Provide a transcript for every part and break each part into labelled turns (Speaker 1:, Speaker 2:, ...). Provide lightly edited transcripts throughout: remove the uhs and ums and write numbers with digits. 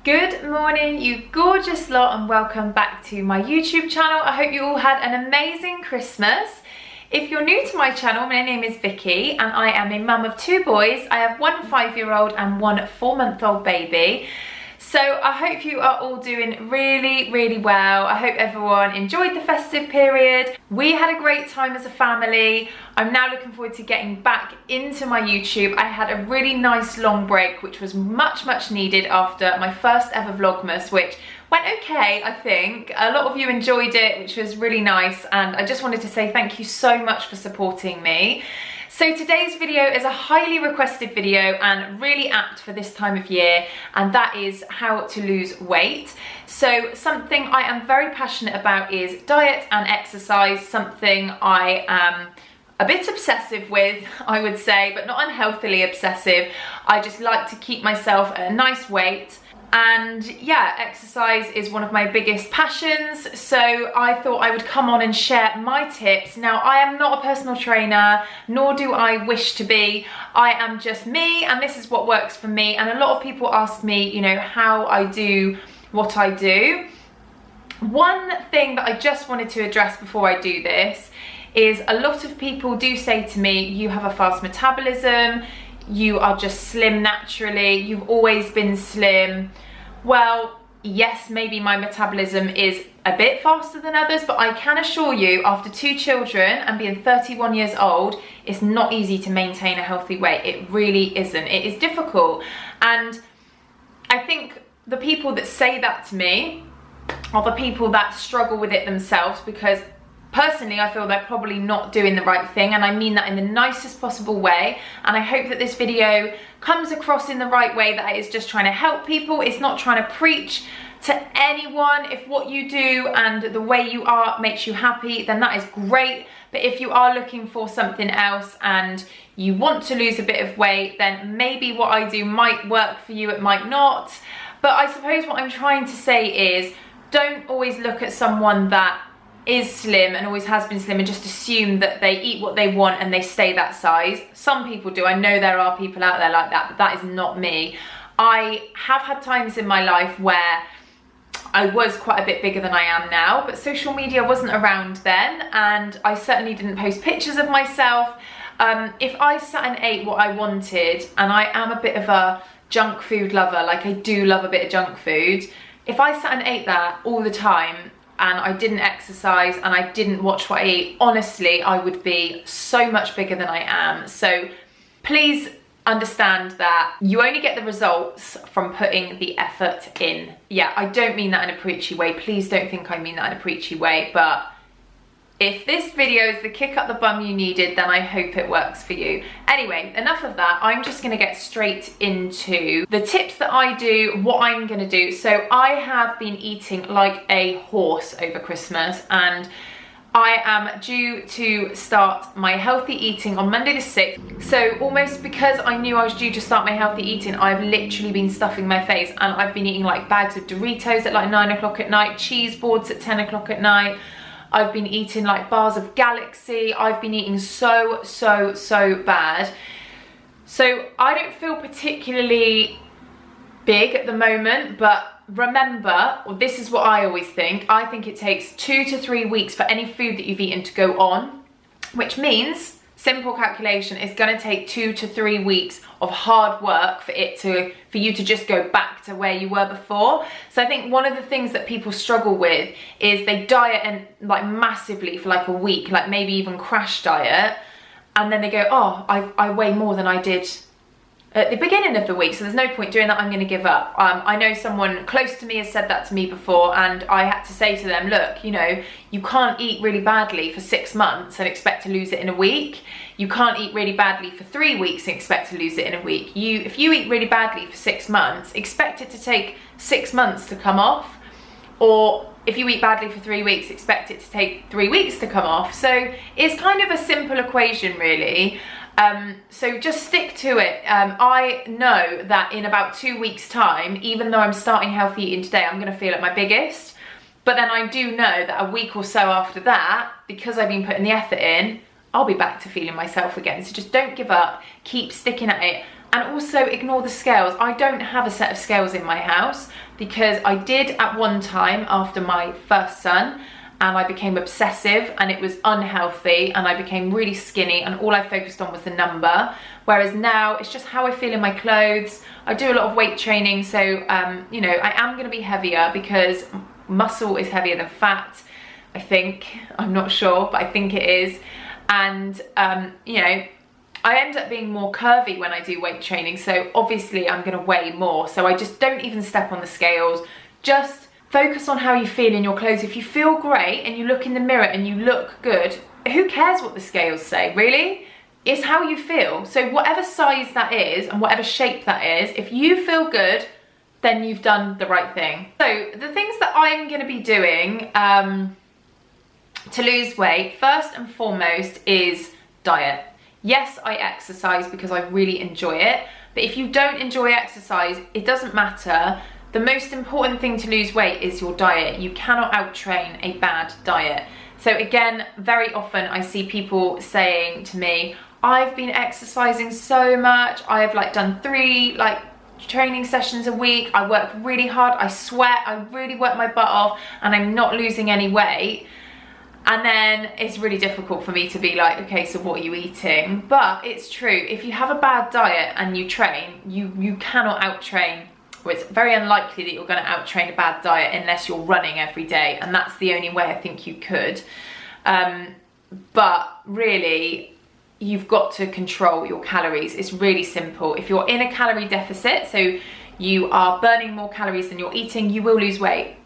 Speaker 1: Good morning, you gorgeous lot, and welcome back to my YouTube channel. I hope you all had an amazing Christmas. If you're new to my channel, my name is Vicky and I am a mum of two boys. I have one 5-year-old and one 4-month-old baby. So I hope you are all doing really well. I hope everyone enjoyed the festive period. We had a great time as a family. I'm now looking forward to getting back into my YouTube. I had a really nice long break, which was much needed after my first ever Vlogmas, which went okay, I think. A lot of you enjoyed it, which was really nice, and I just wanted to say thank you so much for supporting me. So today's video is a highly requested video and really apt for this time of year, and that is how to lose weight. So something I am very passionate about is diet and exercise, something I am a bit obsessive with, I would say, but not unhealthily obsessive. I just like to keep myself at a nice weight. And yeah, exercise is one of my biggest passions, so I thought I would come on and share my tips. Now, I am not a personal trainer, nor do I wish to be. I am just me, and this is what works for me. And a lot of people ask me, you know, how I do what I do. One thing that I just wanted to address before I do this is a lot of people do say to me, you have a fast metabolism, you are just slim naturally, you've always been slim. Well, yes, maybe my metabolism is a bit faster than others, but I can assure you, after 2 children and being 31 years old, it's not easy to maintain a healthy weight. It really isn't. It is difficult. And I think the people that say that to me are the people that struggle with it themselves, because personally, I feel they're probably not doing the right thing, and I mean that in the nicest possible way. And I hope that this video comes across in the right way, that it is just trying to help people. It's not trying to preach to anyone. If what you do and the way you are makes you happy, then that is great. But if you are looking for something else and you want to lose a bit of weight, then maybe what I do might work for you, it might not. But I suppose what I'm trying to say is, don't always look at someone that is slim and always has been slim and just assume that they eat what they want and they stay that size. Some people do. I know there are people out there like that, but that is not me. I have had times in my life where I was quite a bit bigger than I am now, but social media wasn't around then, and I certainly didn't post pictures of myself. If I sat and ate what I wanted, and I am a bit of a junk food lover, like I do love a bit of junk food, if I sat and ate that all the time, and I didn't exercise and I didn't watch what I eat, honestly, I would be so much bigger than I am. So please understand that you only get the results from putting the effort in. Yeah, I don't mean that in a preachy way. Please don't think I mean that in a preachy way, but if this video is the kick up the bum you needed, then I hope it works for you. Anyway, enough of that. I'm just gonna get straight into the tips that I do, what I'm gonna do. So I have been eating like a horse over Christmas, and I am due to start my healthy eating on Monday the 6th. So almost because I knew I was due to start my healthy eating, I've literally been stuffing my face, and I've been eating like bags of Doritos at like 9 o'clock at night, cheese boards at 10 o'clock at night. I've been eating like bars of Galaxy. I've been eating so bad. So I don't feel particularly big at the moment, but remember, or this is what I always think, I think it takes 2 to 3 weeks for any food that you've eaten to go on, which means, simple calculation, it's gonna take 2 to 3 weeks of hard work for you to just go back to where you were before. So I think one of the things that people struggle with is they diet and like massively for like a week, like maybe even crash diet, and then they go, oh, I weigh more than I did at the beginning of the week, so there's no point doing that, I'm gonna give up. I know someone close to me has said that to me before, and I had to say to them, look, you know, you can't eat really badly for 6 months and expect to lose it in a week. You can't eat really badly for 3 weeks and expect to lose it in a week. If you eat really badly for 6 months, expect it to take 6 months to come off. Or if you eat badly for 3 weeks, expect it to take 3 weeks to come off. So it's kind of a simple equation, really. So just stick to it. I know that in about 2 weeks time, even though I'm starting healthy eating today, I'm gonna feel at my biggest. But then I do know that a week or so after that, because I've been putting the effort in, I'll be back to feeling myself again. So just don't give up, keep sticking at it. And also ignore the scales. I don't have a set of scales in my house because I did at one time after my first son, and I became obsessive and it was unhealthy and I became really skinny and all I focused on was the number. Whereas now it's just how I feel in my clothes. I do a lot of weight training, so you know, I am going to be heavier because muscle is heavier than fat, I think. I'm not sure, but I think it is. And you know, I end up being more curvy when I do weight training, so obviously I'm going to weigh more. So I just don't even step on the scales. Just focus on how you feel in your clothes. If you feel great and you look in the mirror and you look good, who cares what the scales say, really? It's how you feel. So whatever size that is and whatever shape that is, if you feel good, then you've done the right thing. So the things that I'm going to be doing to lose weight, first and foremost, is diet. Yes, I exercise because I really enjoy it, but if you don't enjoy exercise, it doesn't matter. The most important thing to lose weight is your diet. You cannot out-train a bad diet. So again, very often I see people saying to me, I've been exercising so much, I've like done 3 training sessions a week, I work really hard, I sweat, I really work my butt off, and I'm not losing any weight. And then it's really difficult for me to be like, okay, so what are you eating? But it's true, if you have a bad diet and you train, you cannot out-train, or it's very unlikely that you're going to out-train a bad diet unless you're running every day, and that's the only way I think you could. But really, you've got to control your calories. It's really simple. If you're in a calorie deficit, so you are burning more calories than you're eating, you will lose weight.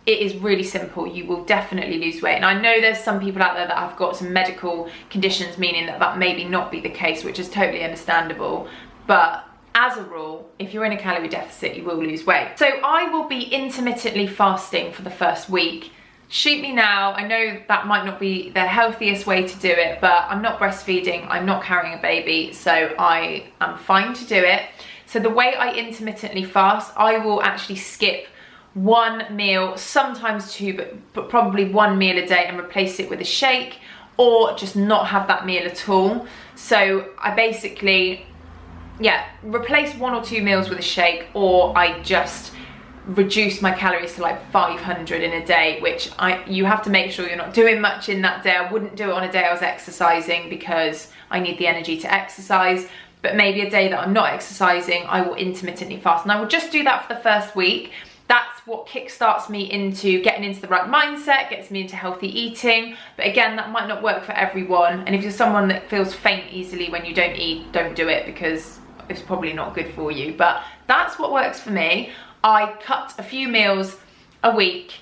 Speaker 1: It is really simple. You will definitely lose weight. And I know there's some people out there that have got some medical conditions, meaning that that maybe not be the case, which is totally understandable. But as a rule, if you're in a calorie deficit, you will lose weight. So I will be intermittently fasting for the first week. Shoot me now. I know that might not be the healthiest way to do it, but I'm not breastfeeding, I'm not carrying a baby, so I am fine to do it. So the way I intermittently fast, I will actually skip 1 meal, sometimes 2, but probably 1 meal a day, and replace it with a shake, or just not have that meal at all. So I basically, yeah, replace 1 or 2 meals with a shake, or I just reduce my calories to like 500 in a day, which you have to make sure you're not doing much in that day. I wouldn't do it on a day I was exercising because I need the energy to exercise, but maybe a day that I'm not exercising, I will intermittently fast, and I will just do that for the first week. That's what kickstarts me into getting into the right mindset, gets me into healthy eating. But again, that might not work for everyone. And if you're someone that feels faint easily when you don't eat, don't do it, because it's probably not good for you. But that's what works for me. I cut a few meals a week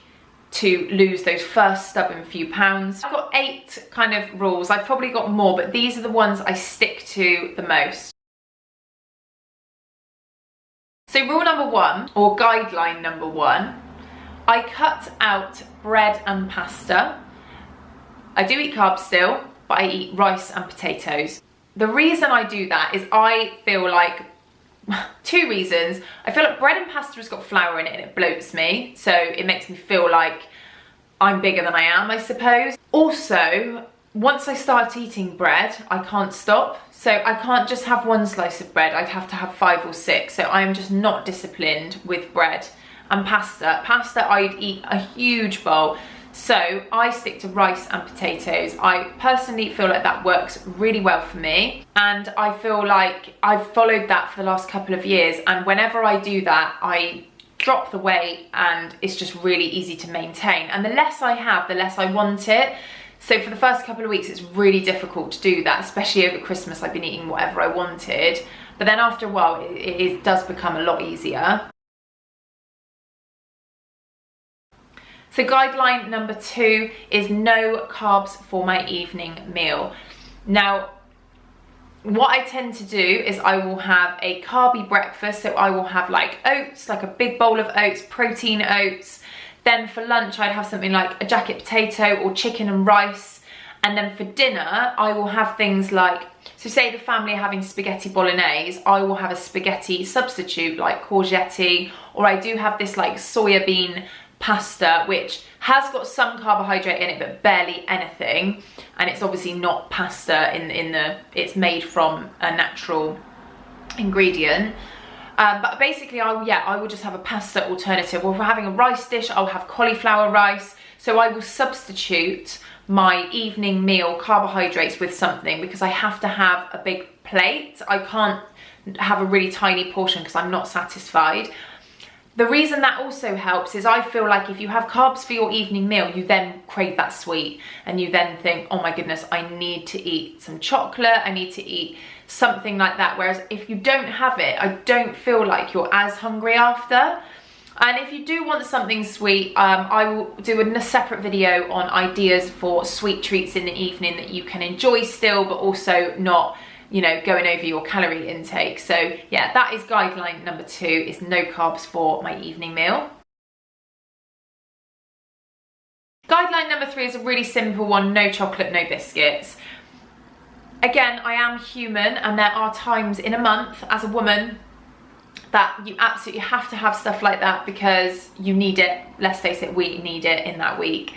Speaker 1: to lose those first stubborn few pounds. I've got 8 kind of rules. I've probably got more, but these are the ones I stick to the most. So rule number 1, or guideline number 1, I cut out bread and pasta. I do eat carbs still, but I eat rice and potatoes. The reason I do that is I feel like, 2 reasons. I feel like bread and pasta has got flour in it and it bloats me, so it makes me feel like I'm bigger than I am, I suppose. Also, once I start eating bread, I can't stop. So I can't just have 1 slice of bread, I'd have to have 5 or 6. So I'm just not disciplined with bread and pasta. Pasta, I'd eat a huge bowl. So I stick to rice and potatoes. I personally feel like that works really well for me. And I feel like I've followed that for the last couple of years. And whenever I do that, I drop the weight and it's just really easy to maintain. And the less I have, the less I want it. So for the first couple of weeks, it's really difficult to do that, especially over Christmas. I've been eating whatever I wanted. But then after a while, it does become a lot easier. So guideline number 2 is no carbs for my evening meal. Now, what I tend to do is I will have a carby breakfast. So I will have like oats, like a big bowl of oats, protein oats. Then for lunch, I'd have something like a jacket potato or chicken and rice. And then for dinner, I will have things like, so say the family are having spaghetti bolognese, I will have a spaghetti substitute like courgette, or I do have this like soya bean pasta, which has got some carbohydrate in it but barely anything, and it's obviously not pasta it's made from a natural ingredient. But basically I will just have a pasta alternative. Or if we're having a rice dish, I'll have cauliflower rice. So I will substitute my evening meal carbohydrates with something, because I have to have a big plate. I can't have a really tiny portion because I'm not satisfied. The reason that also helps is I feel like if you have carbs for your evening meal, you then crave that sweet, and you then think, oh my goodness, I need to eat some chocolate, I need to eat something like that. Whereas if you don't have it, I don't feel like you're as hungry after. And if you do want something sweet, I will do a separate video on ideas for sweet treats in the evening that you can enjoy still, but also not, you know, going over your calorie intake. So yeah, that is guideline number 2, is no carbs for my evening meal. Guideline number 3 is a really simple one: no chocolate, no biscuits. Again, I am human, and there are times in a month as a woman that you absolutely have to have stuff like that because you need it. Let's face it, we need it in that week.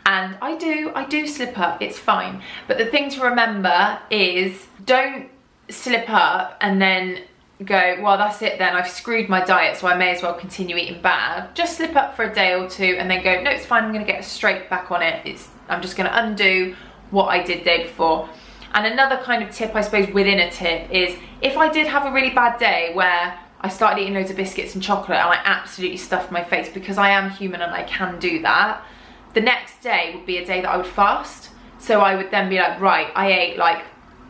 Speaker 1: And I do slip up, it's fine. But the thing to remember is, don't slip up and then go, well, that's it then, I've screwed my diet, so I may as well continue eating bad. Just slip up for a day or two and then go, no, it's fine, I'm gonna get straight back on it. I'm just gonna undo what I did the day before. And another kind of tip, I suppose, within a tip is, if I did have a really bad day where I started eating loads of biscuits and chocolate and I absolutely stuffed my face, because I am human and I can do that, the next day would be a day that I would fast. So I would then be like, right, I ate like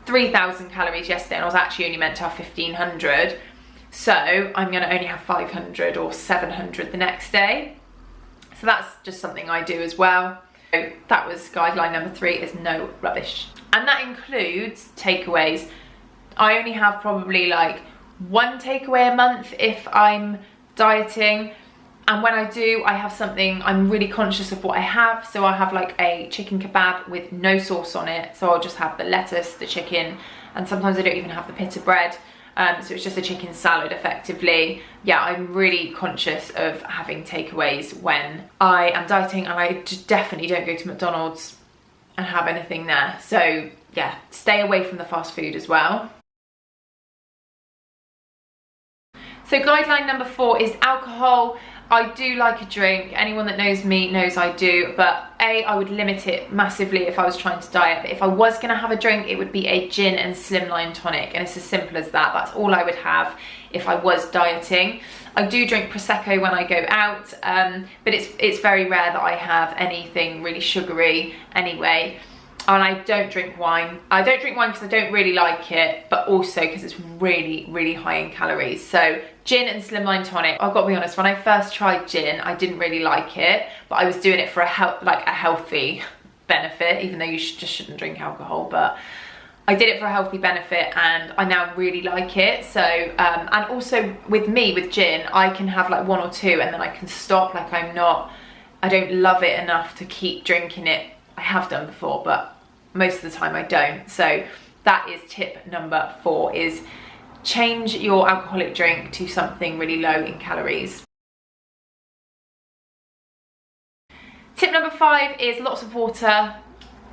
Speaker 1: 3,000 calories yesterday and I was actually only meant to have 1,500. So I'm gonna only have 500 or 700 the next day. So that's just something I do as well. So that was guideline number 3, is no rubbish. And that includes takeaways. I only have probably like 1 takeaway a month if I'm dieting. And when I do, I have something, I'm really conscious of what I have. So I have like a chicken kebab with no sauce on it. So I'll just have the lettuce, the chicken, and sometimes I don't even have the pita bread. So it's just a chicken salad effectively. Yeah, I'm really conscious of having takeaways when I am dieting, and I definitely don't go to McDonald's and have anything there. So yeah, stay away from the fast food as well. So guideline number 4 is alcohol. I do like a drink. Anyone that knows me knows I do, but I would limit it massively if I was trying to diet. But if I was gonna have a drink, it would be a gin and slimline tonic, and it's as simple as that. That's all I would have if I was dieting. I do drink Prosecco when I go out, but it's very rare that I have anything really sugary anyway. And I don't drink wine. I don't drink wine because I don't really like it, but also because it's really, really high in calories. So gin and slimline tonic. I've got to be honest, when I first tried gin, I didn't really like it, but I was doing it for a healthy benefit, even though you just shouldn't drink alcohol. But I did it for a healthy benefit, and I now really like it. So, and also with gin, I can have like 1 or 2 and then I can stop. Like I don't love it enough to keep drinking it. I have done before, but most of the time I don't. So that is tip number 4, is change your alcoholic drink to something really low in calories. Tip number 5 is lots of water.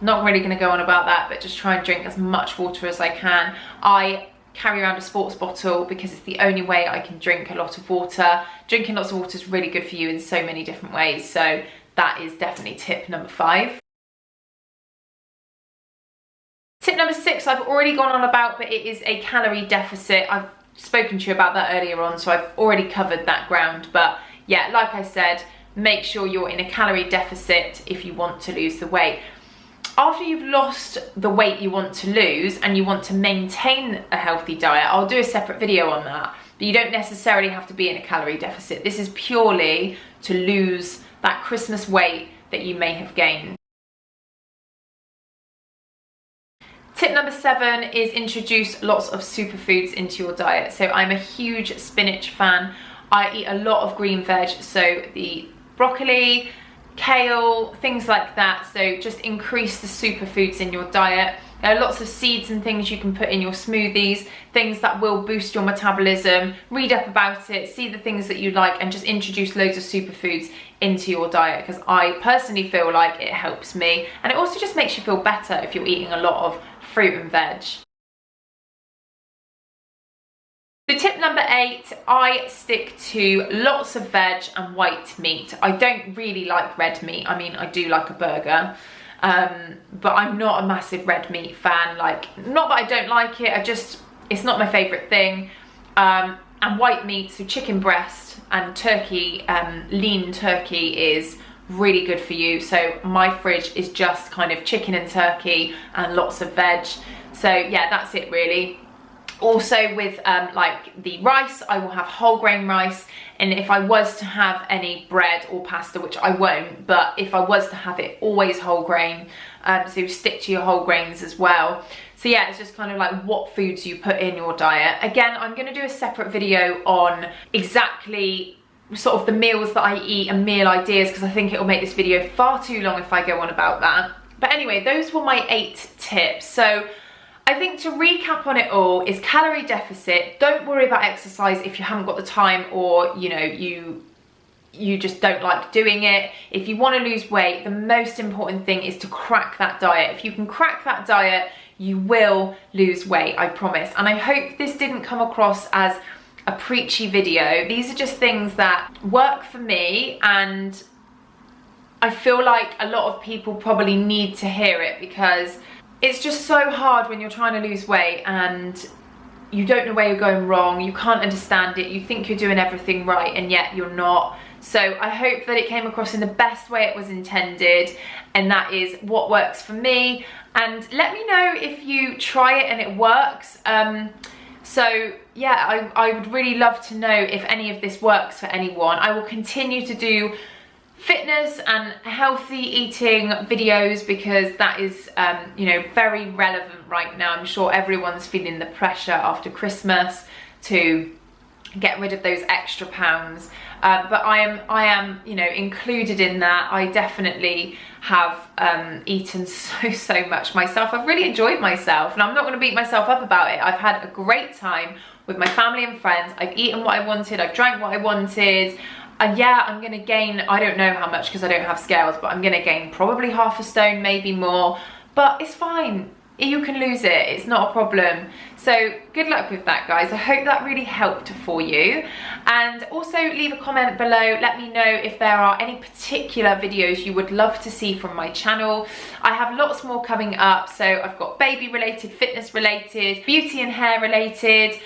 Speaker 1: Not really going to go on about that, but just try and drink as much water as I can. I carry around a sports bottle because it's the only way I can drink a lot of water. Drinking lots of water is really good for you in so many different ways. So that is definitely tip number 5. Tip number 6, I've already gone on about, but it is a calorie deficit. I've spoken to you about that earlier on, so I've already covered that ground. But yeah, like I said, make sure you're in a calorie deficit if you want to lose the weight. After you've lost the weight you want to lose and you want to maintain a healthy diet, I'll do a separate video on that. But you don't necessarily have to be in a calorie deficit. This is purely to lose that Christmas weight that you may have gained. Tip number 7 is introduce lots of superfoods into your diet. So I'm a huge spinach fan. I eat a lot of green veg, so the broccoli, kale, things like that. So just increase the superfoods in your diet. There are lots of seeds and things you can put in your smoothies, things that will boost your metabolism. Read up about it, see the things that you like, and just introduce loads of superfoods into your diet, because I personally feel like it helps me, and it also just makes you feel better if you're eating a lot of fruit and veg. So tip number 8, I stick to lots of veg and white meat. I don't really like red meat. I mean, I do like a burger, but I'm not a massive red meat fan. Like, not that I don't like it, it's not my favourite thing. And white meat, so chicken breast and turkey, lean turkey is really good for you. So my fridge is just kind of chicken and turkey and lots of veg. So yeah, that's it really. Also with like the rice, I will have whole grain rice, and if I was to have any bread or pasta, which I won't, but if I was to have it, always whole grain. So stick to your whole grains as well. So yeah, it's just kind of like what foods you put in your diet. Again, I'm going to do a separate video on exactly sort of the meals that I eat and meal ideas, because I think it will make this video far too long if I go on about that. But anyway, those were my 8 tips. So I think to recap on it all is calorie deficit. Don't worry about exercise if you haven't got the time, or you know, you just don't like doing it. If you want to lose weight, the most important thing is to crack that diet. If you can crack that diet, you will lose weight, I promise. And I hope this didn't come across as a preachy video. These are just things that work for me, and I feel like a lot of people probably need to hear it, because it's just so hard when you're trying to lose weight and you don't know where you're going wrong, you can't understand it, you think you're doing everything right and yet you're not. So I hope that it came across in the best way it was intended, and that is what works for me. And let me know if you try it and it works. So yeah, I would really love to know if any of this works for anyone. I will continue to do fitness and healthy eating videos, because that is you know, very relevant right now. I'm sure everyone's feeling the pressure after Christmas to get rid of those extra pounds, but I am you know, included in that. I definitely have eaten so much myself. I've really enjoyed myself, and I'm not going to beat myself up about it. I've had a great time with my family and friends. I've eaten what I wanted, I've drank what I wanted. And yeah, I'm gonna gain, I don't know how much because I don't have scales, but I'm gonna gain probably half a stone, maybe more, but it's fine. You can lose it, it's not a problem. So good luck with that, guys. I hope that really helped for you. And also leave a comment below, let me know if there are any particular videos you would love to see from my channel. I have lots more coming up, so I've got baby related, fitness related, beauty and hair related,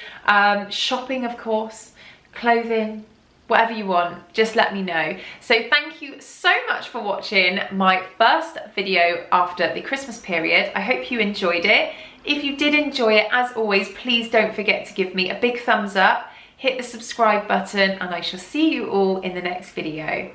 Speaker 1: shopping of course, clothing, whatever you want, just let me know. So thank you so much for watching my first video after the Christmas period. I hope you enjoyed it. If you did enjoy it, as always, please don't forget to give me a big thumbs up, hit the subscribe button, and I shall see you all in the next video.